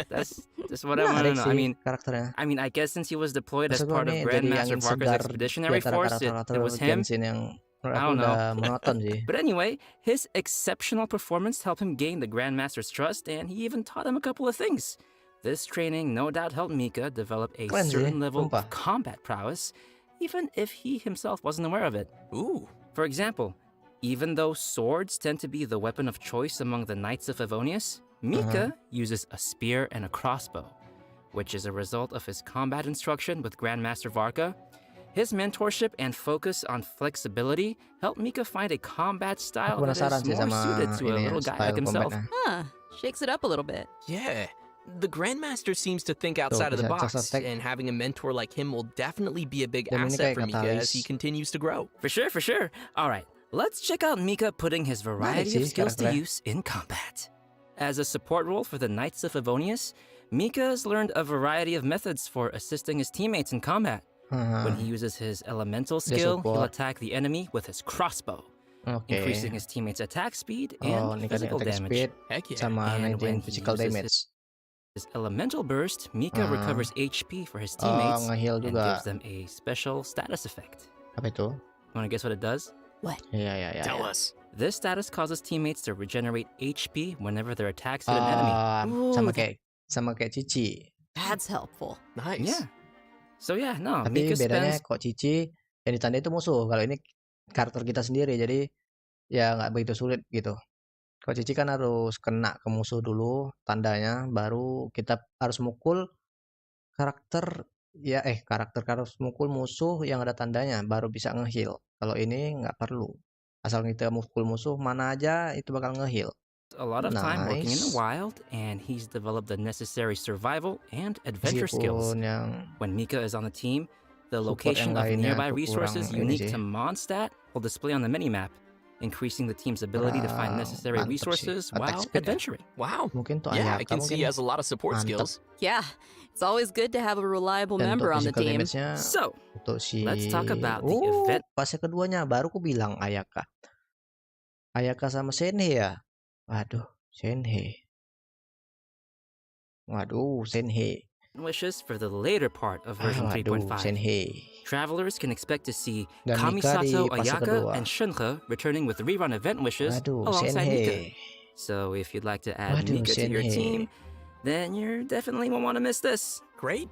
That's what I want to Menarik know. sih I mean, karakternya. I guess since he was deployed as Maksud gua part of nih dari Grandmaster angin Varka's segar expeditionary di antara force, karakter-karakter it was him. Genshin yang menurut I aku don't know. udah monoton sih. But anyway, his exceptional performance helped him gain the Grandmaster's trust, and he even taught him a couple of things. This training no doubt helped Mika develop a Keren sih, certain level sumpah. of combat prowess, even if he himself wasn't aware of it. Ooh. For example, even though swords tend to be the weapon of choice among the Knights of Avonius, Mika uses a spear and a crossbow, which is a result of his combat instruction with Grandmaster Varka. His mentorship and focus on flexibility helped Mika find a combat style Aku that penasaran is sih more sama suited to a ini ya, little guy style like himself. combatnya. Huh. Shakes it up a little bit. Yeah. The Grandmaster seems to think outside of the bisa box, attack. and having a mentor like him will definitely be a big Dan ini asset kayak for Mika as he katalis. continues to grow. For sure, for sure. All right, let's check out Mika putting his variety of sih skills to karakternya. use in combat. As a support role for the Knights of Avonius, Mika has learned a variety of methods for assisting his teammates in combat. When he uses his elemental Dia skill, he'll support. attack the enemy with his crossbow, Oke. increasing his teammates' attack speed Oh, and ini kan physical attack damage. speed Heck yeah. sama And when 19 he physical uses damage. His elemental burst, Mika recovers HP for his Oh, teammates nge-heal and juga. gives them a special status effect. Apa itu? Want to guess what it does? Iya. Tell us. This status causes teammates to regenerate HP whenever their attacks hit an enemy. Sama kayak Cici. That's helpful. Nice. Yeah. So yeah, no, Tapi Mika bedanya spends kok Cici yang ditandai itu musuh. Kalau ini karakter kita sendiri, jadi ya nggak begitu sulit gitu. Kalau Cici kan harus kena ke musuh dulu tandanya, baru kita harus mukul karakter harus mukul musuh yang ada tandanya, baru bisa nge-heal. Kalau ini nggak perlu. Asal kita mukul musuh mana aja itu bakal nge-heal. a lot of time working in the Nice. wild, and he's developed the necessary survival and adventure skills. Meskipun yang When Mika is on the team, the support location yang of lainnya nearby kurang resources ini unique sih. to Mondstadt will display on the minimap, increasing the team's ability to find necessary mantap sih. resources Attack while speed ya. adventuring. Wow. Mungkin tuh Yeah, I Ayaka can see he mungkin has a lot of support mantap. skills. Yeah, it's always good to have a reliable Dan member untuk on the physical team. damage-nya So, untuk si let's talk about the event. fase keduanya baru ku bilang Ayaka sama Senhe ya. Waduh, Senhe. Senhe. wishes for the later part of version Waduh, 3.5. Senhe. Travelers can expect to see Dan Mika di Kamisato fase Ayaka kedua. and Shunhe returning with rerun event wishes Aduh, alongside Mika. Senhei. So if you'd like to add Waduh, Mika to your Senhei. team, then you definitely won't want to miss this. Great.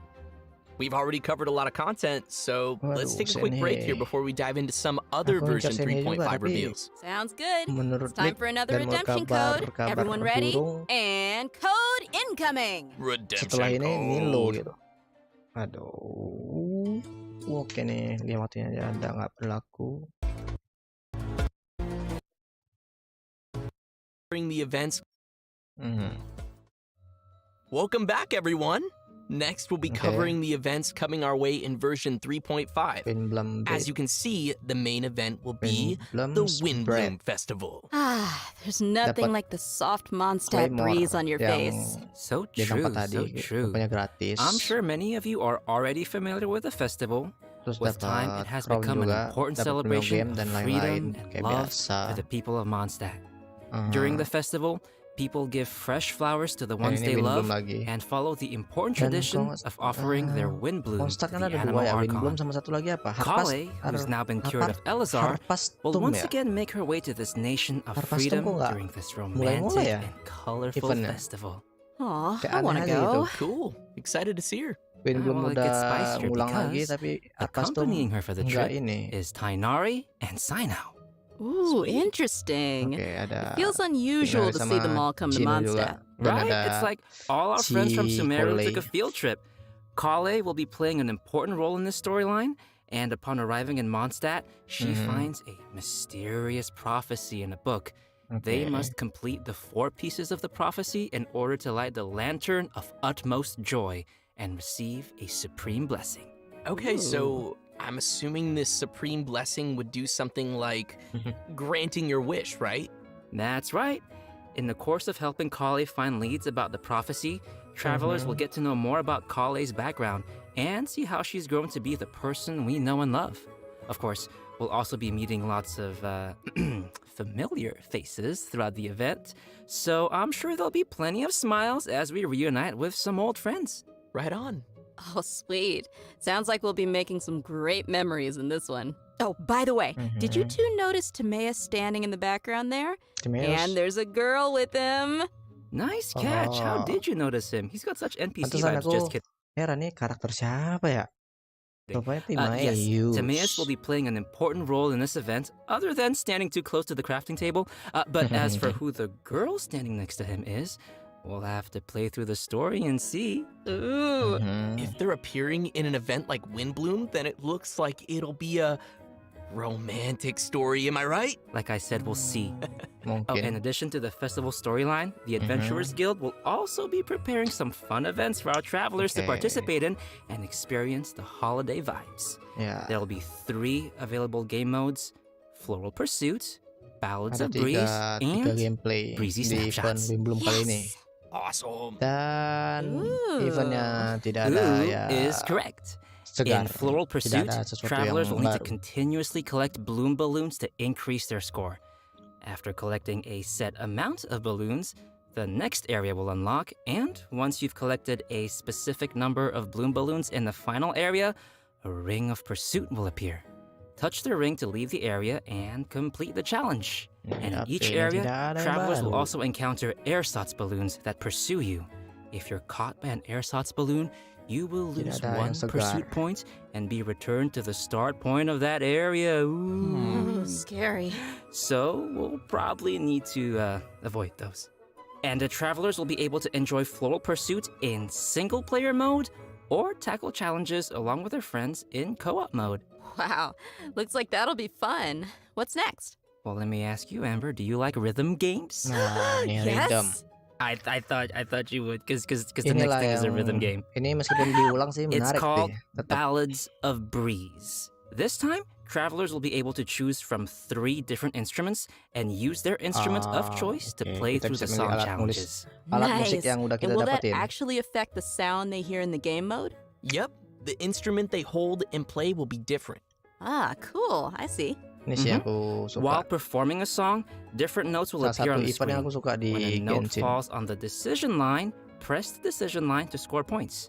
We've already covered a lot of content, so let's Waduh, take a quick break here Senhei. before we dive into some other Aku version ngincar Senhei 3.5 juga, tapi reveals. Sounds good. menurut It's time Nick for another dan redemption kabar code. Everyone ready? burung, And code incoming. setelah ini Nilo gitu. Aduh. Oke nih, lihat waktunya aja ada nggak berlaku. During the events. Welcome back, everyone. Next, we'll be covering the events coming our way in version 3.5. As you can see, the main event will be the Windbloom Festival. There's nothing like the soft Mondstadt breeze on your face. So true, so true. Gratis. I'm sure many of you are already familiar with the festival. With time, it has become an important celebration of freedom and love for the people of Mondstadt. During the festival, people give fresh flowers to the ones they love and follow the important tradition of offering their Windbloom to the animal archon. Kalo, who's now been cured of Elazar, will once again make her way to this nation of freedom during this romantic and colorful festival. Aw, I wanna go. Cool. Excited to see her. Windbloom Well, it gets udah spicier ngulang lagi, because tapi Harpas tuh accompanying her for the nggak trip ini. is Tainari and Sinao. Ooh, interesting. Oke, ada It feels unusual to see them all come to Chino juga. Mondstadt. Dan Right? ada It's like all our friends from si Sumeru Kole. took a field trip. Kale will be playing an important role in this storyline, and upon arriving in Mondstadt, she finds a mysterious prophecy in a book. They must complete the 4 pieces of the prophecy in order to light the lantern of utmost joy and receive a supreme blessing. Okay, so I'm assuming this supreme blessing would do something like granting your wish, right? That's right. In the course of helping Kale find leads about the prophecy, travelers will get to know more about Kale's background and see how she's grown to be the person we know and love. Of course, we'll also be meeting lots of familiar faces throughout the event, so I'm sure there'll be plenty of smiles as we reunite with some old friends. Right on. Oh, sweet. Sounds like we'll be making some great memories in this one. Oh, by the way, did you two notice Terima standing in the background there? And there's a girl with him. Nice catch. How did you notice him? He's got such NPC Pantesan vibes. aku Just kidding. heran nih karakter siapa ya? Rupanya Yes, Timaeus. Timaeus will be playing an important role in this event, other than standing too close to the crafting table. But as for who the girl standing next to him is, we'll have to play through the story and see. Ooh. If they're appearing in an event like Windbloom, then it looks like it'll be a romantic story, am I right? Like I said, we'll see. Mungkin. Oh, in addition to the festival storyline, the Adventurers Guild will also be preparing some fun events for our travelers to participate in and experience the holiday vibes. Ya. There will be 3 available game modes: Floral Pursuit, Ballads Ada of Breeze, tiga and gameplay Breezy di event Snapshots. Windbloom kali ini. Awesome. Dan Ooh. eventnya tidak ada Ooh ya is correct. segar. In Floral Tidak Pursuit, ada sesuatu travelers yang will need to baru. continuously collect bloom balloons to increase their score. After collecting a set amount of balloons, the next area will unlock, and once you've collected a specific number of bloom balloons in the final area, a ring of pursuit will appear. Touch the ring to leave the area and complete the challenge. And in each Tapi area, tidak ada yang travelers will baru. also encounter airsats balloons that pursue you. If you're caught by an airsats balloon, you will lose Tidak ada yang 1 segar. pursuit point and be returned to the start point of that area. Ooh. Scary. So we'll probably need to avoid those. And the travelers will be able to enjoy Floral Pursuit in single-player mode or tackle challenges along with their friends in co-op mode. Wow. Looks like that'll be fun. What's next? Well, let me ask you, Amber, do you like rhythm games? Nah, ini rhythm. Yes. I thought you would, because the next Inilah thing is a yang rhythm game. ini meskipun diulang sih It's menarik called sih. Tetap. Ballads of Breeze. This time, travelers will be able to choose from 3 different instruments and use their instrument of choice to oke. play Kita through bisa the milih song alat challenges. Alat Nice. musik yang udah kita And will that dapetin. actually affect the sound they hear in the game mode? Yep. The instrument they hold and play will be different. Ah, cool. I see. Ini sih yang aku suka. While performing a song, different notes will Salah appear satu on the event yang screen. aku suka di When a note Genshin. falls on the decision line, press the decision line to score points.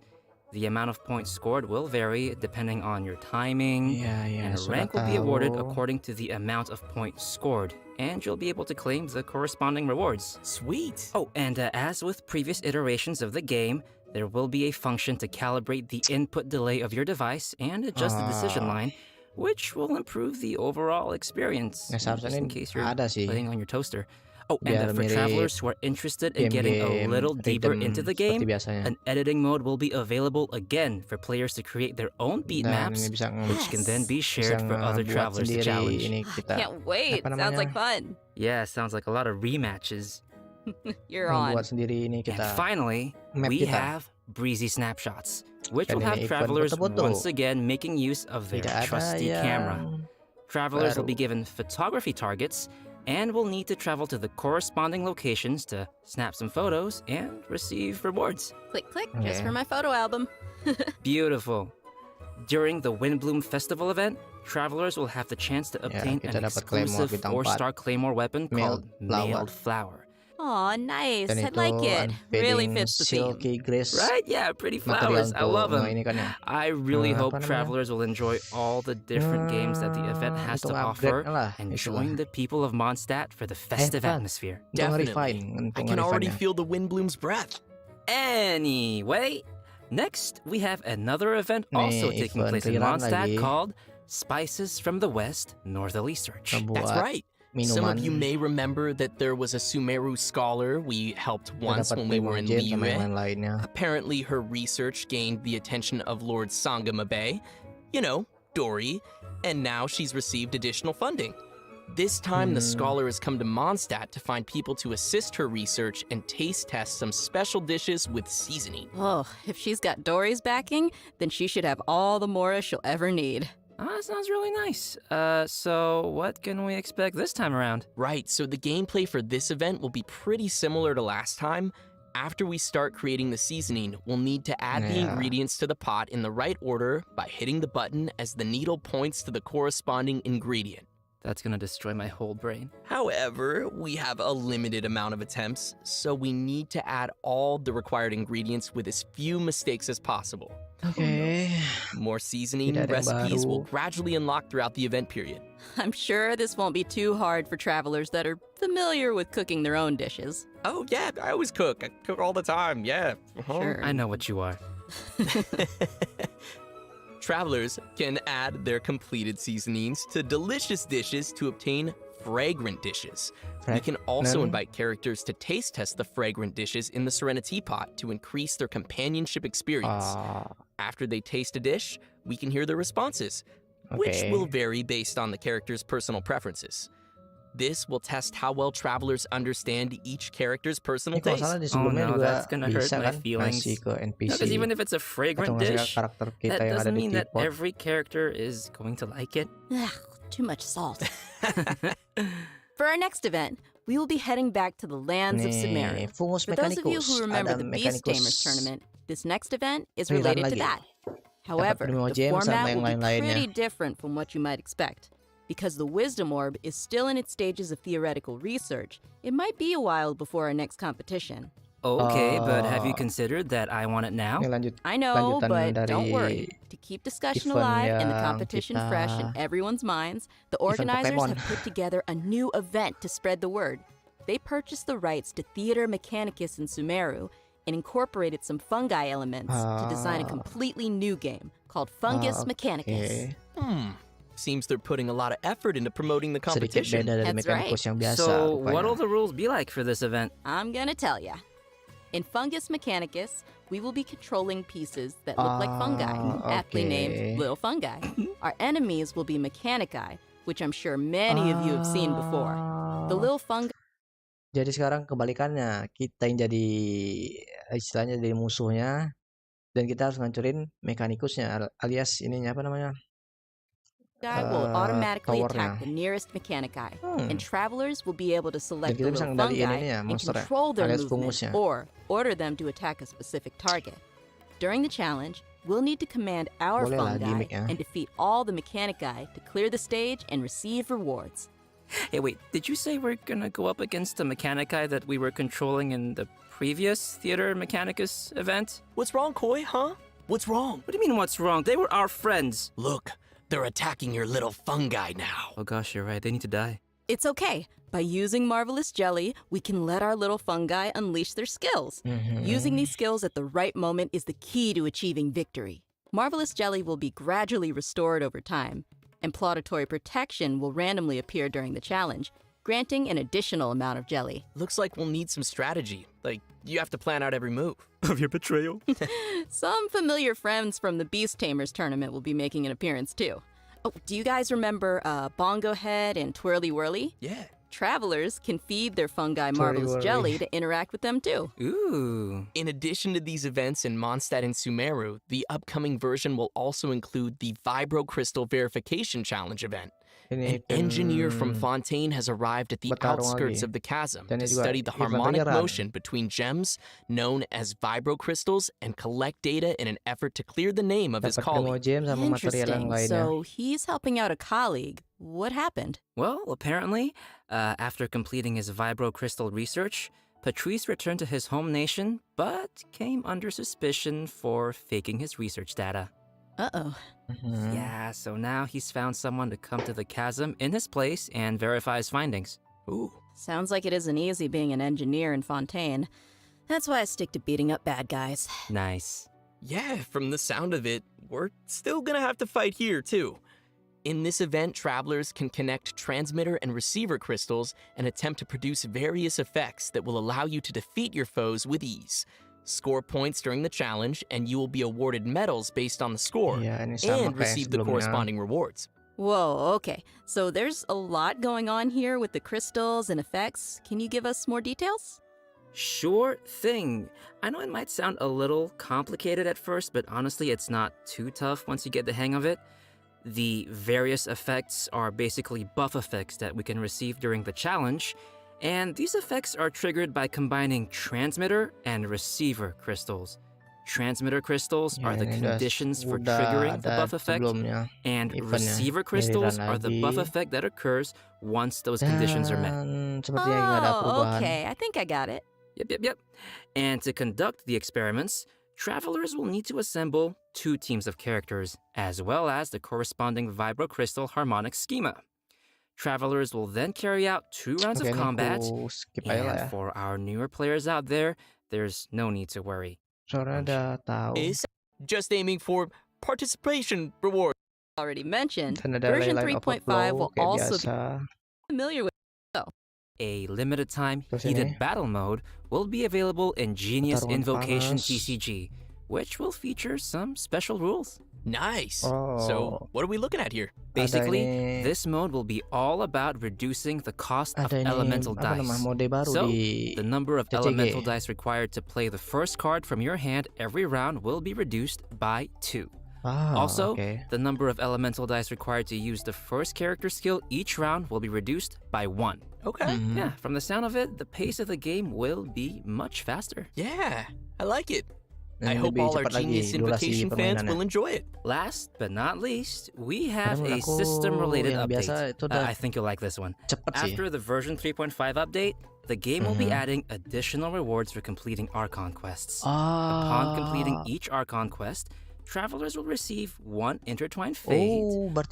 The amount of points scored will vary depending on your timing, and a rank will be awarded according to the amount of points scored, and you'll be able to claim the corresponding rewards. Sweet! Oh, and as with previous iterations of the game, there will be a function to calibrate the input delay of your device and adjust the decision line, which will improve the overall experience, just in case you're playing on your toaster. Oh, and for travelers who are interested in getting a little deeper into the game, an editing mode will be available again for players to create their own beat maps, which can then be shared for other travelers to challenge. Can't wait. Sounds like fun. Yeah, sounds like a lot of rematches. You're on. And finally, we have breezy snapshots, which will have travelers once again making use of their trusty camera. Travelers will be given photography targets and will need to travel to the corresponding locations to snap some photos and receive rewards. Click, click, just for my photo album. Beautiful. During the Windbloom Festival event, travelers will have the chance to obtain an exclusive 4-star Claymore weapon called Mailed Flower. Aw, nice. I like it. Really fits the theme. Right? Yeah, pretty flowers. I love them. I really hope travelers will enjoy all the different games that the event has to offer and join the people of Mondstadt for the festive atmosphere. Definitely. I can already feel the Windbloom's breath. Anyway, next we have another event also taking place in Mondstadt called Spices from the West Northerly Search. That's right. Some of you may remember that there was a Sumeru scholar we helped once when we were in Liyue. Apparently her research gained the attention of Lord Sangamabe, you know, Dory, and now she's received additional funding. This time the scholar has come to Mondstadt to find people to assist her research and taste test some special dishes with seasoning. Oh, if she's got Dory's backing, then she should have all the Mora she'll ever need. That sounds really nice. So what can we expect this time around? Right, so the gameplay for this event will be pretty similar to last time. After we start creating the seasoning, we'll need to add the ingredients to the pot in the right order by hitting the button as the needle points to the corresponding ingredient. That's gonna destroy my whole brain. However, we have a limited amount of attempts, so we need to add all the required ingredients with as few mistakes as possible. Okay. More seasoning recipes will gradually unlock throughout the event period. I'm sure this won't be too hard for travelers that are familiar with cooking their own dishes. Oh yeah, I always cook. I cook all the time, yeah. Sure. I know what you are. Travelers can add their completed seasonings to delicious dishes to obtain fragrant dishes. We can also invite characters to taste test the fragrant dishes in the Serenity Pot to increase their companionship experience. After they taste a dish, we can hear their responses, which will vary based on the character's personal preferences. This will test how well travelers understand each character's personal taste. Oh no, that's gonna hurt my feelings. Because even if it's a fragrant dish, that doesn't mean that every character is going to like it. Ugh, too much salt. For our next event, we will be heading back to the lands of Sumeru. For those of you who remember the Beast Tamers tournament, this next event is related to that. However, the format will be pretty different from what you might expect. Because the Wisdom Orb is still in its stages of theoretical research, it might be a while before our next competition. Okay, but have you considered that I want it now? I know, but don't worry. To keep discussion alive and the competition fresh in everyone's minds, the organizers have put together a new event to spread the word. They purchased the rights to Theater Mechanicus in Sumeru and incorporated some fungi elements to design a completely new game called Fungus Mechanicus. Seems they're putting a lot of effort into promoting the competition. That's right. So, what'll the rules be like for this event? I'm gonna tell ya. In Fungus Mechanicus, we will be controlling pieces that look like fungi, aptly named little fungi. Our enemies will be Mechanici, which I'm sure many of you have seen before. The little fungi. Jadi sekarang kebalikannya, kita yang jadi istilahnya jadi musuhnya, dan kita harus ngancurin mekanikusnya, alias ininya apa namanya? Will automatically attack the nearest Mechanici, and travelers will be able to select the little fungi and control their movement or order them to attack a specific target. During the challenge, we'll need to command our fungi and defeat all the Mechanici to clear the stage and receive rewards. Hey, wait, did you say we're gonna go up against the Mechanici that we were controlling in the previous Theater Mechanicus event? What's wrong, Koi, huh? What's wrong? What do you mean, what's wrong? They were our friends. Look, they're attacking your little fungi now. Oh gosh, you're right. They need to die. It's okay. By using Marvelous Jelly, we can let our little fungi unleash their skills. Using these skills at the right moment is the key to achieving victory. Marvelous Jelly will be gradually restored over time, and Plauditory Protection will randomly appear during the challenge, granting an additional amount of jelly. Looks like we'll need some strategy. Like, you have to plan out every move. Of your betrayal? Some familiar friends from the Beast Tamers tournament will be making an appearance too. Oh, do you guys remember Bongo Head and Twirly Whirly? Yeah. Travelers can feed their fungi Marvelous Jelly to interact with them too. Ooh. In addition to these events in Mondstadt and Sumeru, the upcoming version will also include the Vibro Crystal Verification Challenge event. An engineer from Fontaine has arrived at the outskirts of the chasm to study the harmonic motion between gems known as Vibro Crystals and collect data in an effort to clear the name of his colleague. Interesting. So he's helping out a colleague. What happened? Well, apparently, after completing his Vibro Crystal research, Patrice returned to his home nation, but came under suspicion for faking his research data. Uh-oh. Yeah, so now he's found someone to come to the chasm in his place and verify his findings. Ooh. Sounds like it isn't easy being an engineer in Fontaine. That's why I stick to beating up bad guys. Nice. Yeah, from the sound of it, we're still gonna have to fight here, too. In this event, travelers can connect transmitter and receiver crystals and attempt to produce various effects that will allow you to defeat your foes with ease. Score points during the challenge, and you will be awarded medals based on the score, and receive the corresponding rewards. Whoa, okay. So there's a lot going on here with the crystals and effects. Can you give us more details? Sure thing. I know it might sound a little complicated at first, but honestly, it's not too tough once you get the hang of it. The various effects are basically buff effects that we can receive during the challenge, and these effects are triggered by combining transmitter and receiver crystals. Transmitter crystals are the conditions for triggering the buff effect, and receiver crystals are the buff effect that occurs once those conditions are met. Oh, okay. I think I got it. Yep. And to conduct the experiments, travelers will need to assemble 2 teams of characters, as well as the corresponding Vibro Crystal harmonic schema. Travelers will then carry out 2 rounds of combat, and for our newer players out there, there's no need to worry. Is just aiming for participation reward. Already mentioned, version 3.5 will also be familiar with. A limited time heated battle mode will be available in Genius Invocation TCG, which will feature some special rules. Nice. So, what are we looking at here? Basically, this mode will be all about reducing the cost of elemental dice. So, the number of elemental dice required to play the first card from your hand every round will be reduced by 2. Also, the number of elemental dice required to use the first character skill each round will be reduced by 1. Okay. Yeah, from the sound of it, the pace of the game will be much faster. Yeah, I like it. I hope all our Genius Invocation fans will enjoy it. Last but not least, we have a system-related update. I think you'll like this one. After the version 3.5 update, the game will be adding additional rewards for completing Archon quests. Upon completing each Archon quest, travelers will receive 1 intertwined fate,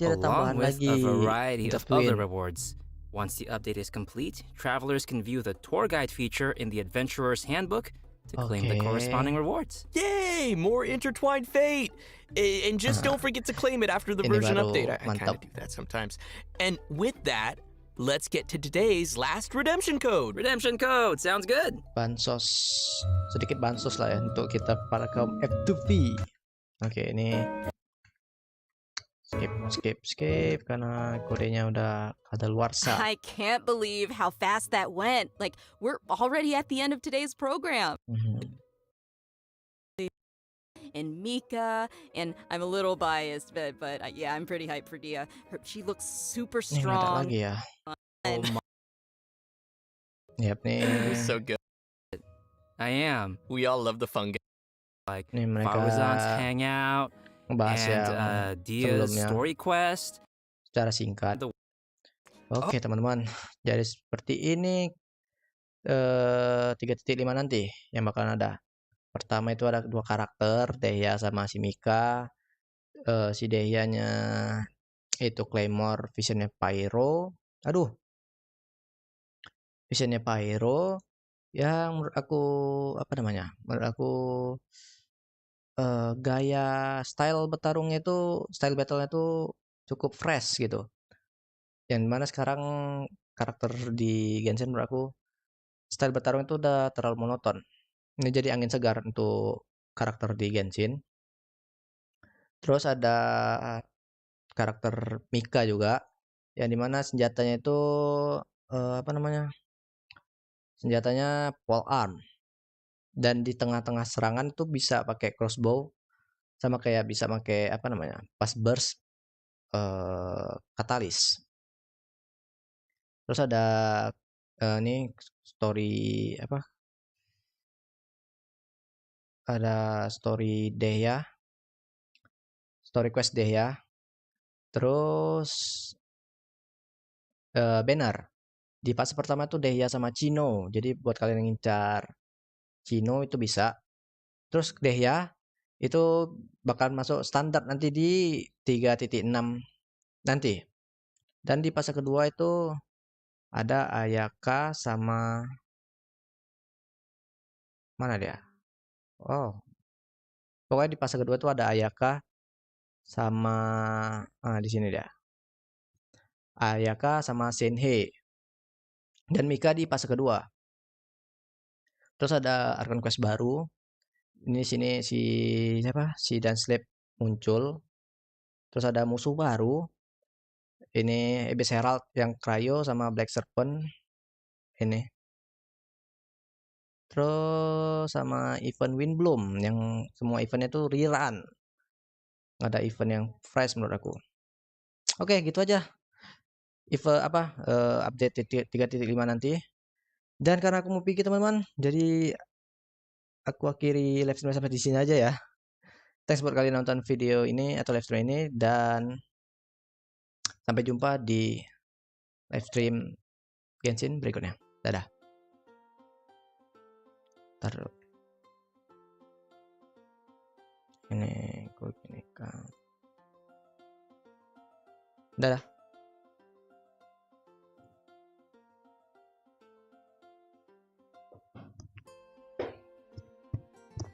along with a variety of other rewards. Once the update is complete, travelers can view the tour guide feature in the Adventurer's Handbook to claim the corresponding rewards. Yay! More intertwined fate! And just don't forget to claim it after the version update. I kind of do that sometimes. And with that, let's get to today's last redemption code. Redemption code! Sounds good! Bansos. Sedikit bansos lah ya untuk kita para kaum F2V. Oke, ini skip karena kodenya udah kadaluarsa. I can't believe how fast that went. Like, we're already at the end of today's program. And Mika, and I'm a little biased, but yeah, I'm pretty hyped for Dia. She looks super strong. Lagi ya. Yep nih. So good. I am. We all love the fungi. Like Farazan's hangout. And Dia's story quest secara singkat. Oke teman-teman, jadi seperti ini 3.5 nanti yang bakalan ada. Pertama itu ada 2 karakter, Dehya sama si Mika. Si Dehyanya itu Claymore, visionnya Pyro. Aduh, visionnya Pyro yang menurut aku apa namanya? Menurut aku gaya style bertarungnya itu, style battle-nya itu cukup fresh gitu. Yang mana sekarang karakter di Genshin menurut aku style bertarung itu udah terlalu monoton. Ini jadi angin segar untuk karakter di Genshin. Terus ada karakter Mika juga, yang dimana senjatanya itu apa namanya? Senjatanya pole arm. Dan di tengah-tengah serangan tuh bisa pakai crossbow, sama kayak bisa pakai apa namanya? Pas burst katalis. Terus ada ini story apa? Ada story Dehya, story quest Dehya. Terus banner di fase pertama tuh Dehya sama Chino. Jadi buat kalian yang ngincar Chino itu bisa. Terus Dehya itu bakal masuk standar nanti di 3.6 nanti. Dan di fase kedua itu ada Ayaka sama mana dia? Oh, pokoknya di fase kedua itu ada Ayaka sama di sini dia. Ayaka sama Senhei dan Mika di fase kedua. Terus ada Arcane Quest baru. Ini sini si siapa? Si Dan Slip muncul. Terus ada musuh baru. Ini Abyss Herald yang Cryo sama Black Serpent. Ini. Terus sama event Windbloom yang semua eventnya itu rerun. Nggak ada event yang fresh menurut aku. Oke, gitu aja. Event update 3.5 nanti. Dan karena aku mau pergi teman-teman, jadi aku akhiri live stream sampai di sini aja ya. Thanks buat kalian nonton video ini atau live stream ini, dan sampai jumpa di live stream Genshin berikutnya. Dadah. Taruh. Ini gue gini kan. Dadah.